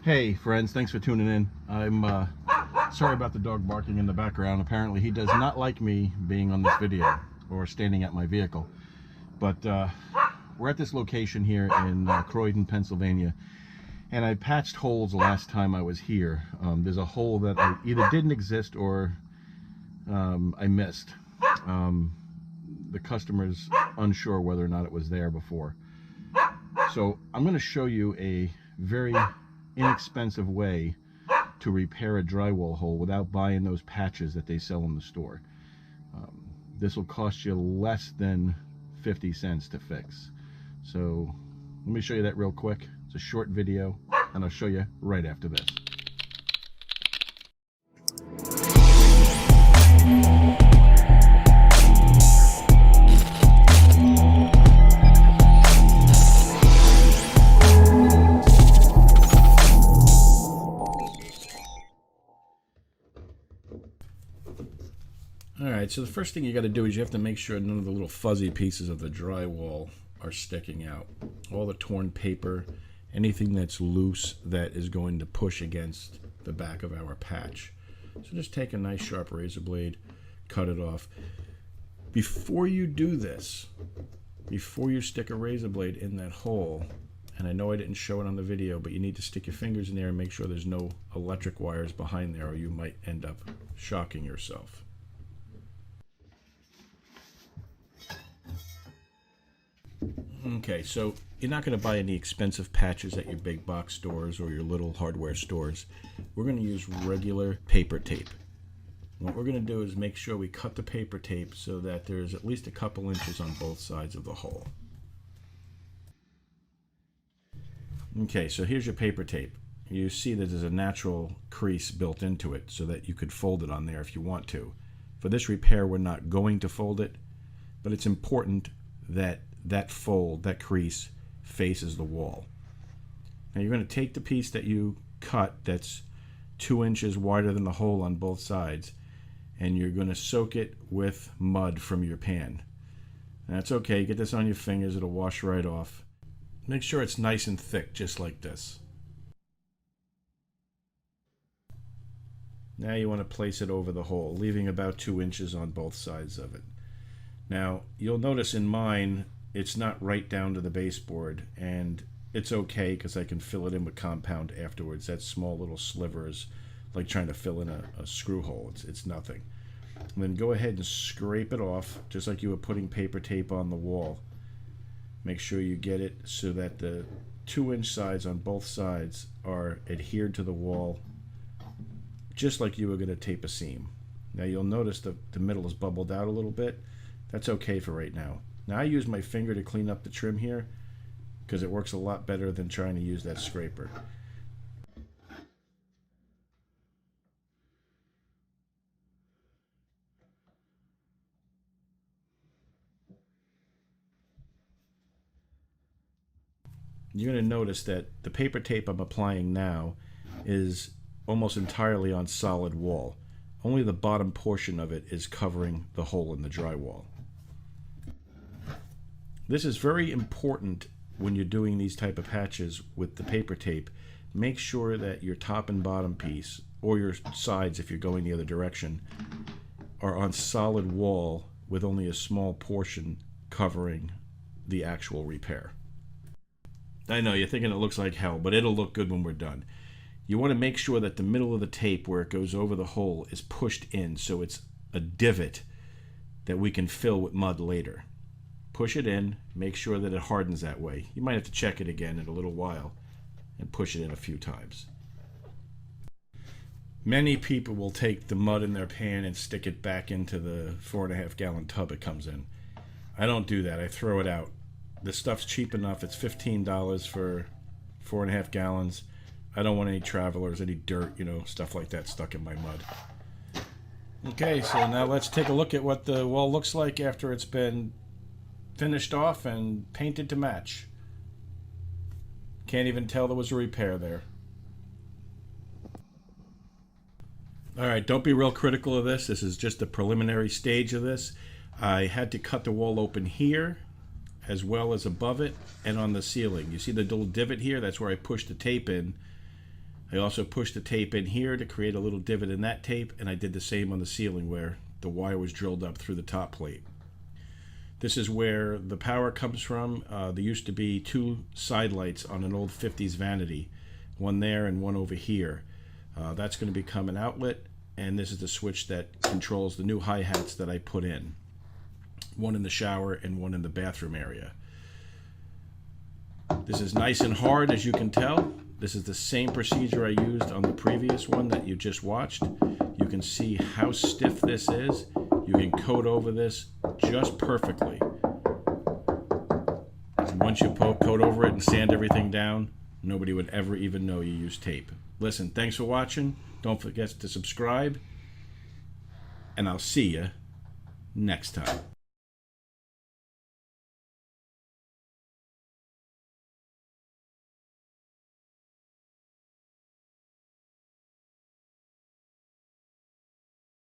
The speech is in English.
Hey friends, thanks for tuning in. I'm sorry about the dog barking in the background. Apparently he does not like me being on this video or standing at my vehicle. But we're at this location here in Croydon, Pennsylvania, and I patched holes the last time I was here. There's a hole that I either didn't exist or I missed. The customer's unsure whether or not it was there before. So I'm going to show you a very inexpensive way to repair a drywall hole without buying those patches that they sell in the store. This will cost you less than 50 cents to fix. So let me show you that real quick. It's a short video and I'll show you right after this. Alright, so the first thing you got to do is you have to make sure none of the little fuzzy pieces of the drywall are sticking out. All the torn paper, anything that's loose that is going to push against the back of our patch. So just take a nice sharp razor blade, cut it off. Before you do this, before you stick a razor blade in that hole, and I know I didn't show it on the video, but you need to stick your fingers in there and make sure there's no electric wires behind there or you might end up shocking yourself. Okay, so you're not going to buy any expensive patches at your big box stores or your little hardware stores. We're going to use regular paper tape. What we're going to do is make sure we cut the paper tape so that there's at least a couple inches on both sides of the hole. Okay, so here's your paper tape. You see that there's a natural crease built into it so that you could fold it on there if you want to. For this repair, we're not going to fold it, but it's important that that fold, that crease, faces the wall. Now you're going to take the piece that you cut that's 2 inches wider than the hole on both sides, and you're going to soak it with mud from your pan. That's okay, get this on your fingers, it'll wash right off. Make sure it's nice and thick, just like this. Now you want to place it over the hole, leaving about 2 inches on both sides of it. Now you'll notice in mine it's not right down to the baseboard, and it's okay because I can fill it in with compound afterwards. That's small little slivers, like trying to fill in a screw hole. It's nothing. And then go ahead and scrape it off just like you were putting paper tape on the wall. Make sure you get it so that the 2-inch sides on both sides are adhered to the wall, just like you were going to tape a seam. Now you'll notice the middle is bubbled out a little bit. That's okay for right now. Now I use my finger to clean up the trim here because it works a lot better than trying to use that scraper. You're going to notice that the paper tape I'm applying now is almost entirely on solid wall. Only the bottom portion of it is covering the hole in the drywall. This is very important when you're doing these type of patches with the paper tape. Make sure that your top and bottom piece, or your sides if you're going the other direction, are on solid wall with only a small portion covering the actual repair. I know you're thinking it looks like hell, but it'll look good when we're done. You want to make sure that the middle of the tape where it goes over the hole is pushed in so it's a divot that we can fill with mud later. Push it in, make sure that it hardens that way. You might have to check it again in a little while and push it in a few times. Many people will take the mud in their pan and stick it back into the 4.5 gallon tub it comes in. I don't do that, I throw it out. This stuff's cheap enough, it's $15 for 4.5 gallons. I don't want any travelers, any dirt, stuff like that stuck in my mud. Okay, so now let's take a look at what the wall looks like after it's been finished off and painted to match. Can't even tell there was a repair there. Alright, don't be real critical of this. This is just the preliminary stage of this. I had to cut the wall open here as well as above it and on the ceiling. You see the little divot here? That's where I pushed the tape in I also pushed the tape in here to create a little divot in that tape, and I did the same on the ceiling where the wire was drilled up through the top plate. This is where the power comes from. There used to be 2 side lights on an old 50s vanity, one there and one over here. That's going to become an outlet, and this is the switch that controls the new hi-hats that I put in. One in the shower and one in the bathroom area. This is nice and hard, as you can tell. This is the same procedure I used on the previous one that you just watched. You can see how stiff this is. You can coat over this just perfectly. And once you coat over it and sand everything down, nobody would ever even know you used tape. Listen, thanks for watching. Don't forget to subscribe, and I'll see you next time.